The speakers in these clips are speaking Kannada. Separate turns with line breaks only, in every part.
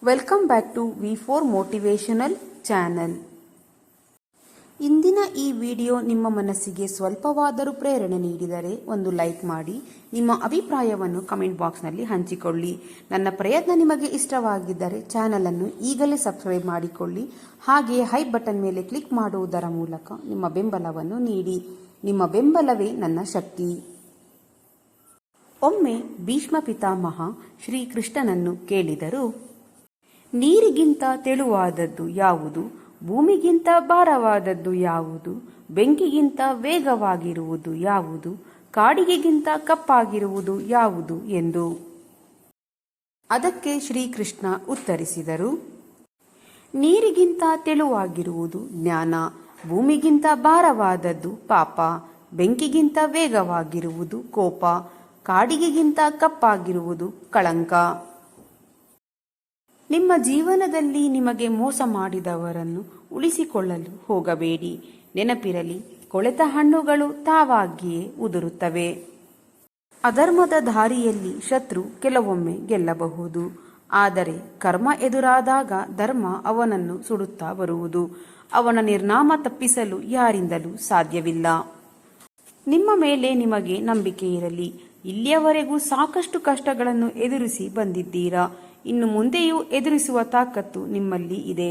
Welcome back to V4 motivational channel. ಇಂದಿನ ಈ ವಿಡಿಯೋ ನಿಮ್ಮ ಮನಸ್ಸಿಗೆ ಸ್ವಲ್ಪವಾದರೂ ಪ್ರೇರಣೆ ನೀಡಿದರೆ ಒಂದು ಲೈಕ್ ಮಾಡಿ, ನಿಮ್ಮ ಅಭಿಪ್ರಾಯವನ್ನು ಕಮೆಂಟ್ ಬಾಕ್ಸ್ನಲ್ಲಿ ಹಂಚಿಕೊಳ್ಳಿ. ನನ್ನ ಪ್ರಯತ್ನ ನಿಮಗೆ ಇಷ್ಟವಾಗಿದ್ದರೆ ಚಾನೆಲ್ ಅನ್ನು ಈಗಲೇ ಸಬ್ಸ್ಕ್ರೈಬ್ ಮಾಡಿಕೊಳ್ಳಿ. ಹಾಗೆಯೇ ಹೈ ಬಟನ್ ಮೇಲೆ ಕ್ಲಿಕ್ ಮಾಡುವುದರ ಮೂಲಕ ನಿಮ್ಮ ಬೆಂಬಲವನ್ನು ನೀಡಿ. ನಿಮ್ಮ ಬೆಂಬಲವೇ ನನ್ನ ಶಕ್ತಿ. ಒಮ್ಮೆ ಭೀಷ್ಮ ಪಿತಾಮಹ ಶ್ರೀಕೃಷ್ಣನನ್ನು ಕೇಳಿದರು, ನೀರಿಗಿಂತ ತೆಳುವಾದದ್ದು ಯಾವುದು? ಭೂಮಿಗಿಂತ ಭಾರವಾದದ್ದು ಯಾವುದು? ಬೆಂಕಿಗಿಂತ ವೇಗವಾಗಿರುವುದು ಯಾವುದು? ಕಾಡಿಗೆಗಿಂತ ಕಪ್ಪಾಗಿರುವುದು ಯಾವುದು ಎಂದು. ಅದಕ್ಕೆ ಶ್ರೀಕೃಷ್ಣ ಉತ್ತರಿಸಿದರು, ನೀರಿಗಿಂತ ತೆಳುವಾಗಿರುವುದು ಜ್ಞಾನ, ಭೂಮಿಗಿಂತ ಭಾರವಾದದ್ದು ಪಾಪ, ಬೆಂಕಿಗಿಂತ ವೇಗವಾಗಿರುವುದು ಕೋಪ, ಕಾಡಿಗೆಗಿಂತ ಕಪ್ಪಾಗಿರುವುದು ಕಳಂಕ. ನಿಮ್ಮ ಜೀವನದಲ್ಲಿ ನಿಮಗೆ ಮೋಸ ಮಾಡಿದವರನ್ನು ಉಳಿಸಿಕೊಳ್ಳಲು ಹೋಗಬೇಡಿ. ನೆನಪಿರಲಿ, ಕೊಳೆತ ಹಣ್ಣುಗಳು ತಾವಾಗಿಯೇ ಉದುರುತ್ತವೆ. ಅಧರ್ಮದ ದಾರಿಯಲ್ಲಿ ಶತ್ರು ಕೆಲವೊಮ್ಮೆ ಗೆಲ್ಲಬಹುದು, ಆದರೆ ಕರ್ಮ ಎದುರಾದಾಗ ಧರ್ಮ ಅವನನ್ನು ಸುಡುತ್ತಾ ಬರುವುದು. ಅವನ ನಿರ್ನಾಮ ತಪ್ಪಿಸಲು ಯಾರಿಂದಲೂ ಸಾಧ್ಯವಿಲ್ಲ. ನಿಮ್ಮ ಮೇಲೆ ನಿಮಗೆ ನಂಬಿಕೆ ಇರಲಿ. ಇಲ್ಲಿಯವರೆಗೂ ಸಾಕಷ್ಟು ಕಷ್ಟಗಳನ್ನು ಎದುರಿಸಿ ಬಂದಿದ್ದೀರಾ. ಇನ್ನು ಮುಂದೆಯೂ ಎದುರಿಸುವ ತಾಕತ್ತು ನಿಮ್ಮಲ್ಲಿ ಇದೆ.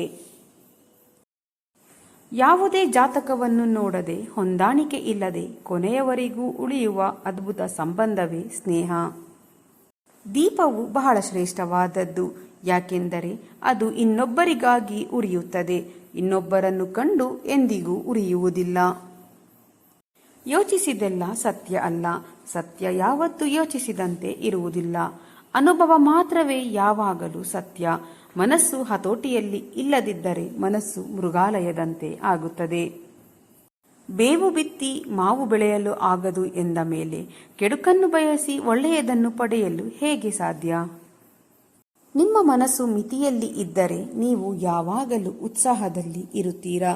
ಯಾವುದೇ ಜಾತಕವನ್ನು ನೋಡದೆ, ಹೊಂದಾಣಿಕೆ ಇಲ್ಲದೆ ಕೊನೆಯವರೆಗೂ ಉಳಿಯುವ ಅದ್ಭುತ ಸಂಬಂಧವೇ ಸ್ನೇಹ. ದೀಪವು ಬಹಳ ಶ್ರೇಷ್ಠವಾದದ್ದು, ಯಾಕೆಂದರೆ ಅದು ಇನ್ನೊಬ್ಬರಿಗಾಗಿ ಉರಿಯುತ್ತದೆ, ಇನ್ನೊಬ್ಬರನ್ನು ಕಂಡು ಎಂದಿಗೂ ಉರಿಯುವುದಿಲ್ಲ. ಯೋಚಿಸಿದೆಲ್ಲ ಸತ್ಯ ಅಲ್ಲ, ಸತ್ಯ ಯಾವತ್ತೂ ಯೋಚಿಸಿದಂತೆ ಇರುವುದಿಲ್ಲ. ಅನುಭವ ಮಾತ್ರವೇ ಯಾವಾಗಲೂ ಸತ್ಯ. ಮನಸ್ಸು ಹತೋಟಿಯಲ್ಲಿ ಇಲ್ಲದಿದ್ದರೆ ಮನಸ್ಸು ಮೃಗಾಲಯದಂತೆ ಆಗುತ್ತದೆ. ಬೇವು ಬಿತ್ತಿ ಮಾವು ಬೆಳೆಯಲು ಆಗದು ಎಂದ ಮೇಲೆ ಕೆಡುಕನ್ನು ಬಯಸಿ ಒಳ್ಳೆಯದನ್ನು ಪಡೆಯಲು ಹೇಗೆ ಸಾಧ್ಯ? ನಿಮ್ಮ ಮನಸ್ಸು ಮಿತಿಯಲ್ಲಿ ಇದ್ದರೆ ನೀವು ಯಾವಾಗಲೂ ಉತ್ಸಾಹದಲ್ಲಿ ಇರುತ್ತೀರಾ.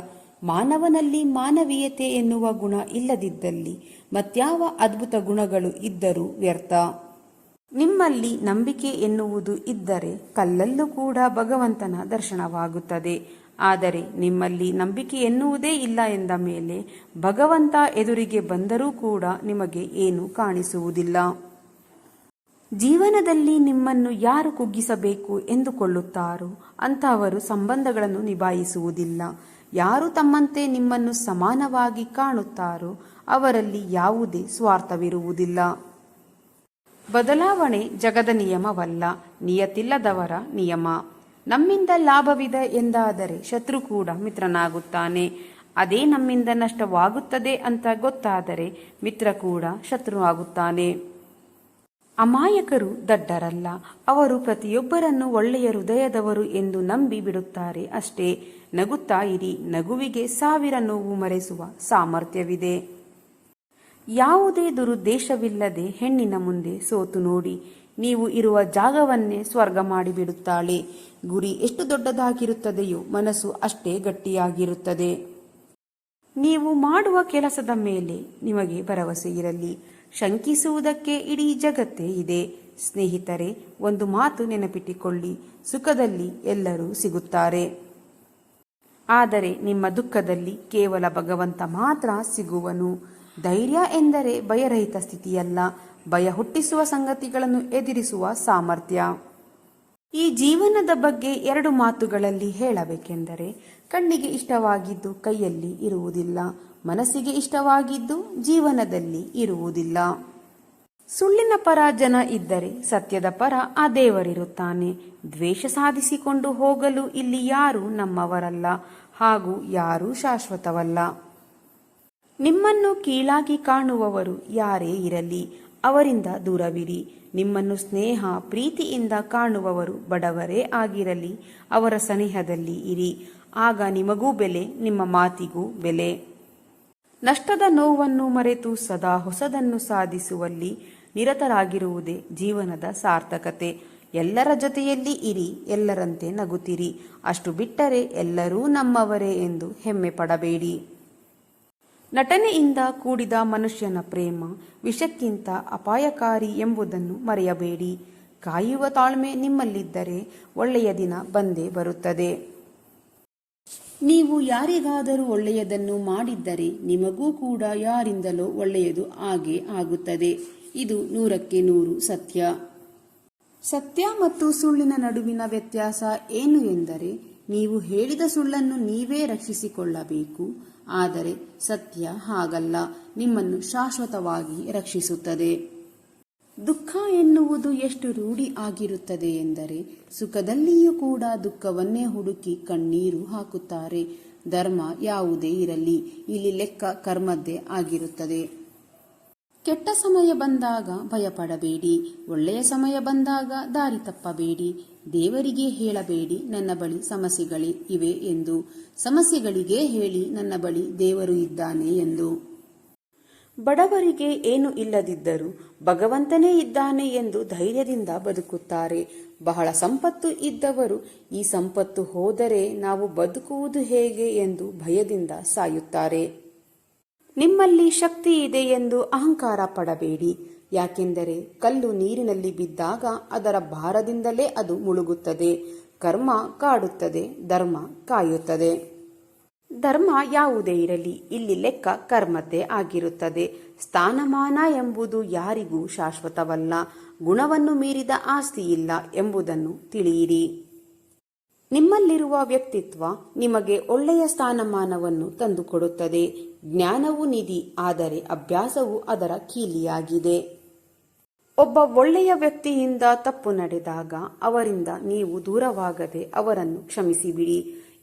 ಮಾನವನಲ್ಲಿ ಮಾನವೀಯತೆ ಎನ್ನುವ ಗುಣ ಇಲ್ಲದಿದ್ದಲ್ಲಿ ಮತ್ಯಾವ ಅದ್ಭುತ ಗುಣಗಳು ಇದ್ದರೂ ವ್ಯರ್ಥ. ನಿಮ್ಮಲ್ಲಿ ನಂಬಿಕೆ ಎನ್ನುವುದು ಇದ್ದರೆ ಕಲ್ಲಲ್ಲೂ ಕೂಡ ಭಗವಂತನ ದರ್ಶನವಾಗುತ್ತದೆ. ಆದರೆ ನಿಮ್ಮಲ್ಲಿ ನಂಬಿಕೆ ಎನ್ನುವುದೇ ಇಲ್ಲ ಎಂದ ಮೇಲೆ ಭಗವಂತ ಎದುರಿಗೆ ಬಂದರೂ ಕೂಡ ನಿಮಗೆ ಏನು ಕಾಣಿಸುವುದಿಲ್ಲ. ಜೀವನದಲ್ಲಿ ನಿಮ್ಮನ್ನು ಯಾರು ಕುಗ್ಗಿಸಬೇಕು ಎಂದುಕೊಳ್ಳುತ್ತಾರೋ ಅಂತಹವರು ಸಂಬಂಧಗಳನ್ನು ನಿಭಾಯಿಸುವುದಿಲ್ಲ. ಯಾರು ತಮ್ಮಂತೆ ನಿಮ್ಮನ್ನು ಸಮಾನವಾಗಿ ಕಾಣುತ್ತಾರೋ ಅವರಲ್ಲಿ ಯಾವುದೇ ಸ್ವಾರ್ಥವಿರುವುದಿಲ್ಲ. ಬದಲಾವಣೆ ಜಗದ ನಿಯಮವಲ್ಲ, ನಿಯತಿಲ್ಲದವರ ನಿಯಮ. ನಮ್ಮಿಂದ ಲಾಭವಿದೆ ಎಂದಾದರೆ ಶತ್ರು ಕೂಡ ಮಿತ್ರನಾಗುತ್ತಾನೆ. ಅದೇ ನಮ್ಮಿಂದ ನಷ್ಟವಾಗುತ್ತದೆ ಅಂತ ಗೊತ್ತಾದರೆ ಮಿತ್ರ ಕೂಡ ಶತ್ರು ಆಗುತ್ತಾನೆ. ಅಮಾಯಕರು ದಡ್ಡರಲ್ಲ, ಅವರು ಪ್ರತಿಯೊಬ್ಬರನ್ನು ಒಳ್ಳೆಯ ಹೃದಯದವರು ಎಂದು ನಂಬಿ ಬಿಡುತ್ತಾರೆ ಅಷ್ಟೇ. ನಗುತ್ತಾ ಇರಿ, ನಗುವಿಗೆ 1000 ನೋವು ಮರೆಸುವ ಸಾಮರ್ಥ್ಯವಿದೆ. ಯಾವುದೇ ದುರುದ್ದೇಶವಿಲ್ಲದೆ ಹೆಣ್ಣಿನ ಮುಂದೆ ಸೋತು ನೋಡಿ, ನೀವು ಇರುವ ಜಾಗವನ್ನೇ ಸ್ವರ್ಗ ಮಾಡಿಬಿಡುತ್ತಾಳೆ. ಗುರಿ ಎಷ್ಟು ದೊಡ್ಡದಾಗಿರುತ್ತದೆಯೋ ಮನಸ್ಸು ಅಷ್ಟೇ ಗಟ್ಟಿಯಾಗಿರುತ್ತದೆ. ನೀವು ಮಾಡುವ ಕೆಲಸದ ಮೇಲೆ ನಿಮಗೆ ಭರವಸೆ ಇರಲಿ. ಶಂಕಿಸುವುದಕ್ಕೆ ಇಡೀ ಜಗತ್ತೇ ಇದೆ. ಸ್ನೇಹಿತರೆ, ಒಂದು ಮಾತು ನೆನಪಿಟ್ಟುಕೊಳ್ಳಿ, ಸುಖದಲ್ಲಿ ಎಲ್ಲರೂ ಸಿಗುತ್ತಾರೆ, ಆದರೆ ನಿಮ್ಮ ದುಃಖದಲ್ಲಿ ಕೇವಲ ಭಗವಂತ ಮಾತ್ರ ಸಿಗುವನು. ಧೈರ್ಯ ಎಂದರೆ ಭಯರಹಿತ ಸ್ಥಿತಿಯಲ್ಲ, ಭಯ ಹುಟ್ಟಿಸುವ ಸಂಗತಿಗಳನ್ನು ಎದುರಿಸುವ ಸಾಮರ್ಥ್ಯ. ಈ ಜೀವನದ ಬಗ್ಗೆ 2 ಮಾತುಗಳಲ್ಲಿ ಹೇಳಬೇಕೆಂದರೆ, ಕಣ್ಣಿಗೆ ಇಷ್ಟವಾಗಿದ್ದು ಕೈಯಲ್ಲಿ ಇರುವುದಿಲ್ಲ, ಮನಸ್ಸಿಗೆ ಇಷ್ಟವಾಗಿದ್ದು ಜೀವನದಲ್ಲಿ ಇರುವುದಿಲ್ಲ. ಸುಳ್ಳಿನ ಪರ ಜನ ಇದ್ದರೆ ಸತ್ಯದ ಪರ ಆ ದೇವರಿರುತ್ತಾನೆ. ದ್ವೇಷ ಸಾಧಿಸಿಕೊಂಡು ಹೋಗಲು ಇಲ್ಲಿ ಯಾರೂ ನಮ್ಮವರಲ್ಲ, ಹಾಗೂ ಯಾರೂ ಶಾಶ್ವತವಲ್ಲ. ನಿಮ್ಮನ್ನು ಕೀಳಾಗಿ ಕಾಣುವವರು ಯಾರೇ ಇರಲಿ, ಅವರಿಂದ ದೂರವಿರಿ. ನಿಮ್ಮನ್ನು ಸ್ನೇಹ ಪ್ರೀತಿಯಿಂದ ಕಾಣುವವರು ಬಡವರೇ ಆಗಿರಲಿ, ಅವರ ಸನಿಹದಲ್ಲಿ ಇರಿ. ಆಗ ನಿಮಗೂ ಬೆಲೆ, ನಿಮ್ಮ ಮಾತಿಗೂ ಬೆಲೆ. ನಷ್ಟದ ನೋವನ್ನು ಮರೆತು ಸದಾ ಹೊಸದನ್ನು ಸಾಧಿಸುವಲ್ಲಿ ನಿರತರಾಗಿರುವುದೇ ಜೀವನದ ಸಾರ್ಥಕತೆ. ಎಲ್ಲರ ಜೊತೆಯಲ್ಲಿ ಇರಿ, ಎಲ್ಲರಂತೆ ನಗುತ್ತಿರಿ. ಅಷ್ಟು ಬಿಟ್ಟರೆ ಎಲ್ಲರೂ ನಮ್ಮವರೇ ಎಂದು ಹೆಮ್ಮೆ ಪಡಬೇಡಿ. ನಟನೆಯಿಂದ ಕೂಡಿದ ಮನುಷ್ಯನ ಪ್ರೇಮ ವಿಷಕ್ಕಿಂತ ಅಪಾಯಕಾರಿ ಎಂಬುದನ್ನು ಮರೆಯಬೇಡಿ. ಕಾಯುವ ತಾಳ್ಮೆ ನಿಮ್ಮಲ್ಲಿದ್ದರೆ ಒಳ್ಳೆಯ ದಿನ ಬಂದೇ ಬರುತ್ತದೆ. ನೀವು ಯಾರಿಗಾದರೂ ಒಳ್ಳೆಯದನ್ನು ಮಾಡಿದ್ದರೆ ನಿಮಗೂ ಕೂಡ ಯಾರಿಂದಲೋ ಒಳ್ಳೆಯದು ಆಗೇ ಆಗುತ್ತದೆ. ಇದು 100ಕ್ಕೆ 100 ಸತ್ಯ. ಸತ್ಯ ಮತ್ತು ಸುಳ್ಳಿನ ನಡುವಿನ ವ್ಯತ್ಯಾಸ ಏನು ಎಂದರೆ, ನೀವು ಹೇಳಿದ ಸುಳ್ಳನ್ನು ನೀವೇ ರಕ್ಷಿಸಿಕೊಳ್ಳಬೇಕು. ಆದರೆ ಸತ್ಯ ಹಾಗಲ್ಲ, ನಿಮ್ಮನ್ನು ಶಾಶ್ವತವಾಗಿ ರಕ್ಷಿಸುತ್ತದೆ. ದುಃಖ ಎನ್ನುವುದು ಎಷ್ಟು ರೂಢಿ ಆಗಿರುತ್ತದೆ ಎಂದರೆ, ಸುಖದಲ್ಲಿಯೂ ಕೂಡ ದುಃಖವನ್ನೇ ಹುಡುಕಿ ಕಣ್ಣೀರು ಹಾಕುತ್ತಾರೆ. ಧರ್ಮ ಯಾವುದೇ ಇರಲಿ, ಇಲ್ಲಿ ಲೆಕ್ಕ ಕರ್ಮದ್ದೇ ಆಗಿರುತ್ತದೆ. ಕೆಟ್ಟ ಸಮಯ ಬಂದಾಗ ಭಯಪಡಬೇಡಿ, ಒಳ್ಳೆಯ ಸಮಯ ಬಂದಾಗ ದಾರಿ ತಪ್ಪಬೇಡಿ. ದೇವರಿಗೆ ಹೇಳಬೇಡಿ ನನ್ನ ಬಳಿ ಸಮಸ್ಯೆಗಳೇ ಇವೆ ಎಂದು, ಸಮಸ್ಯೆಗಳಿಗೆ ಹೇಳಿ ನನ್ನ ಬಳಿ ದೇವರು ಇದ್ದಾನೆ ಎಂದು. ಬಡವರಿಗೆ ಏನು ಇಲ್ಲದಿದ್ದರೂ ಭಗವಂತನೇ ಇದ್ದಾನೆ ಎಂದು ಧೈರ್ಯದಿಂದ ಬದುಕುತ್ತಾರೆ. ಬಹಳ ಸಂಪತ್ತು ಇದ್ದವರು ಈ ಸಂಪತ್ತು ಹೋದರೆ ನಾವು ಬದುಕುವುದು ಹೇಗೆ ಎಂದು ಭಯದಿಂದ ಸಾಯುತ್ತಾರೆ. ನಿಮ್ಮಲ್ಲಿ ಶಕ್ತಿ ಇದೆ ಎಂದು ಅಹಂಕಾರ ಪಡಬೇಡಿ. ಯಾಕೆಂದರೆ ಕಲ್ಲು ನೀರಿನಲ್ಲಿ ಬಿದ್ದಾಗ ಅದರ ಭಾರದಿಂದಲೇ ಅದು ಮುಳುಗುತ್ತದೆ. ಕರ್ಮ ಕಾಡುತ್ತದೆ, ಧರ್ಮ ಕಾಯುತ್ತದೆ. ಧರ್ಮ ಯಾವುದೇ ಇರಲಿ, ಇಲ್ಲಿ ಲೆಕ್ಕ ಕರ್ಮದ್ದೇ ಆಗಿರುತ್ತದೆ. ಸ್ಥಾನಮಾನ ಎಂಬುದು ಯಾರಿಗೂ ಶಾಶ್ವತವಲ್ಲ. ಗುಣವನ್ನು ಮೀರಿದ ಆಸ್ತಿ ಇಲ್ಲ ಎಂಬುದನ್ನು ತಿಳಿಯಿರಿ. ನಿಮ್ಮಲ್ಲಿರುವ ವ್ಯಕ್ತಿತ್ವ ನಿಮಗೆ ಒಳ್ಳೆಯ ಸ್ಥಾನಮಾನವನ್ನು ತಂದುಕೊಡುತ್ತದೆ. ಜ್ಞಾನವು ನಿಧಿ, ಆದರೆ ಅಭ್ಯಾಸವು ಅದರ ಕೀಲಿಯಾಗಿದೆ. ಒಬ್ಬ ಒಳ್ಳೆಯ ವ್ಯಕ್ತಿಯಿಂದ ತಪ್ಪು ನಡೆದಾಗ ಅವರಿಂದ ನೀವು ದೂರವಾಗದೆ ಅವರನ್ನು ಕ್ಷಮಿಸಿಬಿಡಿ.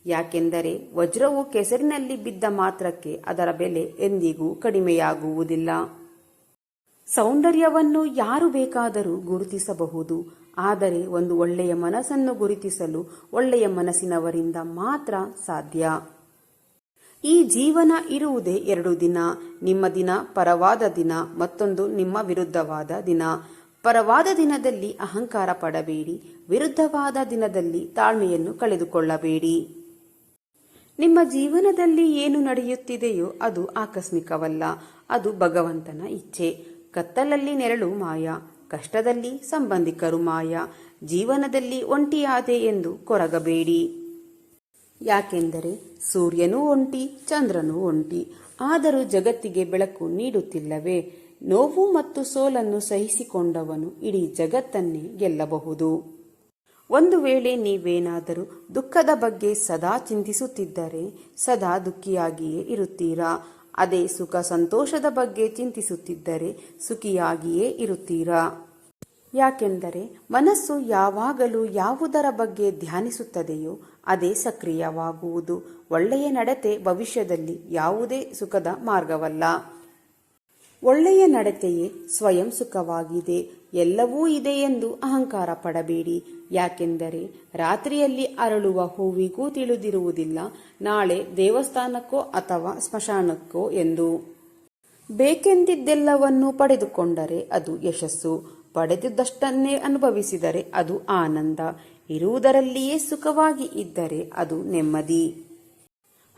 ಯಾಕೆಂದರೆ ವಜ್ರವು ಕೆಸರಿನಲ್ಲಿ ಬಿದ್ದ ಮಾತ್ರಕ್ಕೆ ಅದರ ಬೆಲೆ ಎಂದಿಗೂ ಕಡಿಮೆಯಾಗುವುದಿಲ್ಲ. ಸೌಂದರ್ಯವನ್ನು ಯಾರು ಬೇಕಾದರೂ ಗುರುತಿಸಬಹುದು, ಆದರೆ ಒಂದು ಒಳ್ಳೆಯ ಮನಸ್ಸನ್ನು ಗುರುತಿಸಲು ಒಳ್ಳೆಯ ಮನಸ್ಸಿನವರಿಂದ ಮಾತ್ರ ಸಾಧ್ಯ. ಈ ಜೀವನ ಇರುವುದೇ 2 ದಿನ. ನಿಮ್ಮ ದಿನ ಪರವಾದ ದಿನ, ಮತ್ತೊಂದು ನಿಮ್ಮ ವಿರುದ್ಧವಾದ ದಿನ. ಪರವಾದ ದಿನದಲ್ಲಿ ಅಹಂಕಾರ ಪಡಬೇಡಿ, ವಿರುದ್ಧವಾದ ದಿನದಲ್ಲಿ ತಾಳ್ಮೆಯನ್ನು ಕಳೆದುಕೊಳ್ಳಬೇಡಿ. ನಿಮ್ಮ ಜೀವನದಲ್ಲಿ ಏನು ನಡೆಯುತ್ತಿದೆಯೋ ಅದು ಆಕಸ್ಮಿಕವಲ್ಲ, ಅದು ಭಗವಂತನ ಇಚ್ಛೆ. ಕತ್ತಲಲ್ಲಿ ನೆರಳು ಮಾಯ, ಕಷ್ಟದಲ್ಲಿ ಸಂಬಂಧಿಕರು ಮಾಯ. ಜೀವನದಲ್ಲಿ ಒಂಟಿಯಾದೆ ಎಂದು ಕೊರಗಬೇಡಿ. ಯಾಕೆಂದರೆ ಸೂರ್ಯನೂ ಒಂಟಿ, ಚಂದ್ರನೂ ಒಂಟಿ. ಆದರೂ ಜಗತ್ತಿಗೆ ಬೆಳಕು ನೀಡುತ್ತಿಲ್ಲವೇ? ನೋವು ಮತ್ತು ಸೋಲನ್ನು ಸಹಿಸಿಕೊಂಡವನು ಇಡೀ ಜಗತ್ತನ್ನೇ ಗೆಲ್ಲಬಹುದು. ಒಂದು ವೇಳೆ ನೀವೇನಾದರೂ ದುಃಖದ ಬಗ್ಗೆ ಸದಾ ಚಿಂತಿಸುತ್ತಿದ್ದರೆ ಸದಾ ದುಃಖಿಯಾಗಿಯೇ ಇರುತ್ತೀರಾ. ಅದೇ ಸುಖ ಸಂತೋಷದ ಬಗ್ಗೆ ಚಿಂತಿಸುತ್ತಿದ್ದರೆ ಸುಖಿಯಾಗಿಯೇ ಇರುತ್ತೀರಾ. ಯಾಕೆಂದರೆ ಮನಸ್ಸು ಯಾವಾಗಲೂ ಯಾವುದರ ಬಗ್ಗೆ ಧ್ಯಾನಿಸುತ್ತದೆಯೋ ಅದೇ ಸಕ್ರಿಯವಾಗುವುದು. ಒಳ್ಳೆಯ ನಡತೆ ಭವಿಷ್ಯದಲ್ಲಿ ಯಾವುದೇ ಸುಖದ ಮಾರ್ಗವಲ್ಲ. ಒಳ್ಳೆಯ ನಡತೆಯೇ ಸ್ವಯಂ ಸುಖವಾಗಿದೆ. ಎಲ್ಲವೂ ಇದೆ ಎಂದು ಅಹಂಕಾರ ಪಡಬೇಡಿ. ಯಾಕೆಂದರೆ ರಾತ್ರಿಯಲ್ಲಿ ಅರಳುವ ಹೂವಿಗೂ ತಿಳಿದಿರುವುದಿಲ್ಲ ನಾಳೆ ದೇವಸ್ಥಾನಕ್ಕೋ ಅಥವಾ ಸ್ಮಶಾನಕ್ಕೋ ಎಂದು. ಬೇಕೆಂದಿದ್ದೆಲ್ಲವನ್ನೂ ಪಡೆದುಕೊಂಡರೆ ಅದು ಯಶಸ್ಸು, ಪಡೆದಿದ್ದಷ್ಟನ್ನೇ ಅನುಭವಿಸಿದರೆ ಅದು ಆನಂದ, ಇರುವುದರಲ್ಲಿಯೇ ಸುಖವಾಗಿ ಇದ್ದರೆ ಅದು ನೆಮ್ಮದಿ.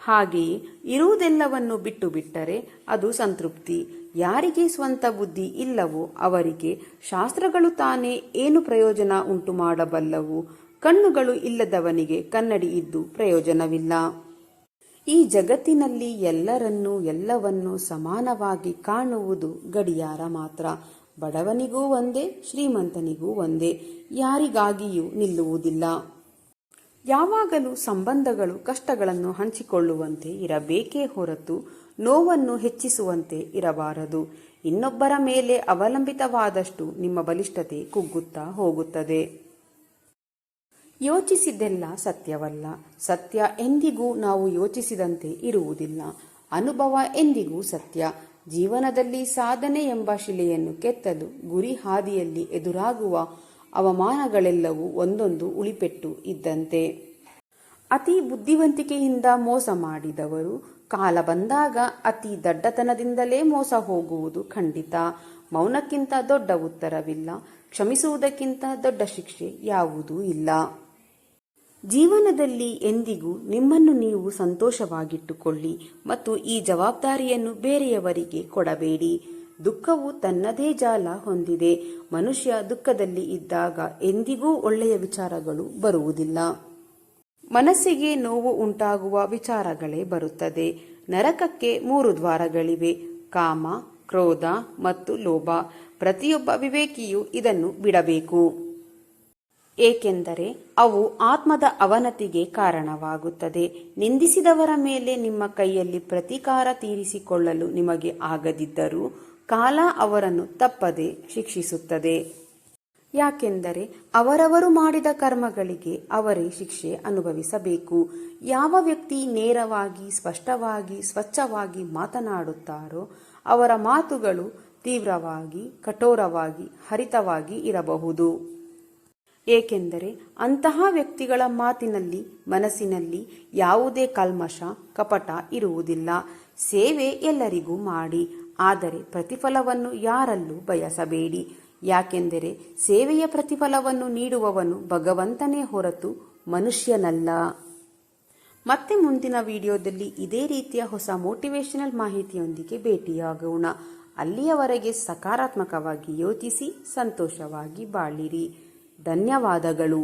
ಹಾಗೆಯೇ ಇರುವುದೆಲ್ಲವನ್ನು ಬಿಟ್ಟು ಬಿಟ್ಟರೆ ಅದು ಸಂತೃಪ್ತಿ. ಯಾರಿಗೆ ಸ್ವಂತ ಬುದ್ಧಿ ಇಲ್ಲವೋ ಅವರಿಗೆ ಶಾಸ್ತ್ರಗಳು ತಾನೇ ಏನು ಪ್ರಯೋಜನ ಉಂಟು ಮಾಡಬಲ್ಲವು. ಕಣ್ಣುಗಳು ಇಲ್ಲದವನಿಗೆ ಕನ್ನಡಿ ಇದ್ದು ಪ್ರಯೋಜನವಿಲ್ಲ. ಈ ಜಗತ್ತಿನಲ್ಲಿ ಎಲ್ಲರನ್ನೂ ಎಲ್ಲವನ್ನೂ ಸಮಾನವಾಗಿ ಕಾಣುವುದು ಗಡಿಯಾರ ಮಾತ್ರ. ಬಡವನಿಗೂ ಒಂದೇ, ಶ್ರೀಮಂತನಿಗೂ ಒಂದೇ, ಯಾರಿಗಾಗಿಯೂ ನಿಲ್ಲುವುದಿಲ್ಲ. ಯಾವಾಗಲೂ ಸಂಬಂಧಗಳು ಕಷ್ಟಗಳನ್ನು ಹಂಚಿಕೊಳ್ಳುವಂತೆ ಇರಬೇಕೇ ಹೊರತು ನೋವನ್ನು ಹೆಚ್ಚಿಸುವಂತೆ ಇರಬಾರದು. ಇನ್ನೊಬ್ಬರ ಮೇಲೆ ಅವಲಂಬಿತವಾದಷ್ಟು ನಿಮ್ಮ ಬಲಿಷ್ಠತೆ ಕುಗ್ಗುತ್ತಾ ಹೋಗುತ್ತದೆ. ಯೋಚಿಸಿದ್ದೆಲ್ಲ ಸತ್ಯವಲ್ಲ. ಸತ್ಯ ಎಂದಿಗೂ ನಾವು ಯೋಚಿಸಿದಂತೆ ಇರುವುದಿಲ್ಲ. ಅನುಭವ ಎಂದಿಗೂ ಸತ್ಯ. ಜೀವನದಲ್ಲಿ ಸಾಧನೆ ಎಂಬ ಶಿಲೆಯನ್ನು ಕೆತ್ತಲು ಗುರಿ ಹಾದಿಯಲ್ಲಿ ಎದುರಾಗುವ ಅವಮಾನಗಳೆಲ್ಲವೂ ಒಂದೊಂದು ಉಳಿಪೆಟ್ಟು ಇದ್ದಂತೆ. ಅತಿ ಬುದ್ಧಿವಂತಿಕೆಯಿಂದ ಮೋಸ ಮಾಡಿದವರು ಕಾಲ ಬಂದಾಗ ಅತಿ ದಡ್ಡತನದಿಂದಲೇ ಮೋಸ ಹೋಗುವುದು ಖಂಡಿತ. ಮೌನಕ್ಕಿಂತ ದೊಡ್ಡ ಉತ್ತರವಿಲ್ಲ. ಕ್ಷಮಿಸುವುದಕ್ಕಿಂತ ದೊಡ್ಡ ಶಿಕ್ಷೆ ಯಾವುದೂ ಇಲ್ಲ. ಜೀವನದಲ್ಲಿ ಎಂದಿಗೂ ನಿಮ್ಮನ್ನು ನೀವು ಸಂತೋಷವಾಗಿಟ್ಟುಕೊಳ್ಳಿ ಮತ್ತು ಈ ಜವಾಬ್ದಾರಿಯನ್ನು ಬೇರೆಯವರಿಗೆ ಕೊಡಬೇಡಿ. ದುಃಖವು ತನ್ನದೇ ಜಾಲ ಹೊಂದಿದೆ. ಮನುಷ್ಯ ದುಃಖದಲ್ಲಿ ಇದ್ದಾಗ ಎಂದಿಗೂ ಒಳ್ಳೆಯ ವಿಚಾರಗಳು ಬರುವುದಿಲ್ಲ. ಮನಸ್ಸಿಗೆ ನೋವು ಉಂಟಾಗುವ ವಿಚಾರಗಳೇ ಬರುತ್ತದೆ. ನರಕಕ್ಕೆ 3 ದ್ವಾರಗಳಿವೆ: ಕಾಮ, ಕ್ರೋಧ ಮತ್ತು ಲೋಭ. ಪ್ರತಿಯೊಬ್ಬ ವಿವೇಕಿಯು ಇದನ್ನು ಬಿಡಬೇಕು, ಏಕೆಂದರೆ ಅವು ಆತ್ಮದ ಅವನತಿಗೆ ಕಾರಣವಾಗುತ್ತದೆ. ನಿಂದಿಸಿದವರ ಮೇಲೆ ನಿಮ್ಮ ಕೈಯಲ್ಲಿ ಪ್ರತೀಕಾರ ತೀರಿಸಿಕೊಳ್ಳಲು ನಿಮಗೆ ಆಗದಿದ್ದರೂ ಕಾಲ ಅವರನ್ನು ತಪ್ಪದೆ ಶಿಕ್ಷಿಸುತ್ತದೆ. ಯಾಕೆಂದರೆ ಅವರವರು ಮಾಡಿದ ಕರ್ಮಗಳಿಗೆ ಅವರೇ ಶಿಕ್ಷೆ ಅನುಭವಿಸಬೇಕು. ಯಾವ ವ್ಯಕ್ತಿ ನೇರವಾಗಿ, ಸ್ಪಷ್ಟವಾಗಿ, ಸ್ವಚ್ಛವಾಗಿ ಮಾತನಾಡುತ್ತಾರೋ ಅವರ ಮಾತುಗಳು ತೀವ್ರವಾಗಿ, ಕಠೋರವಾಗಿ, ಹರಿತವಾಗಿ ಇರಬಹುದು. ಏಕೆಂದರೆ ಅಂತಹ ವ್ಯಕ್ತಿಗಳ ಮಾತಿನಲ್ಲಿ, ಮನಸ್ಸಿನಲ್ಲಿ ಯಾವುದೇ ಕಲ್ಮಶ, ಕಪಟ ಇರುವುದಿಲ್ಲ. ಸೇವೆ ಎಲ್ಲರಿಗೂ ಮಾಡಿ, ಆದರೆ ಪ್ರತಿಫಲವನ್ನು ಯಾರಲ್ಲೂ ಬಯಸಬೇಡಿ. ಯಾಕೆಂದರೆ ಸೇವೆಯ ಪ್ರತಿಫಲವನ್ನು ನೀಡುವವನು ಭಗವಂತನೇ ಹೊರತು ಮನುಷ್ಯನಲ್ಲ. ಮತ್ತೆ ಮುಂದಿನ ವಿಡಿಯೋದಲ್ಲಿ ಇದೇ ರೀತಿಯ ಹೊಸ ಮೋಟಿವೇಶನಲ್ ಮಾಹಿತಿಯೊಂದಿಗೆ ಭೇಟಿಯಾಗೋಣ. ಅಲ್ಲಿಯವರೆಗೆ ಸಕಾರಾತ್ಮಕವಾಗಿ ಯೋಚಿಸಿ ಸಂತೋಷವಾಗಿ ಬಾಳಿರಿ. ಧನ್ಯವಾದಗಳು.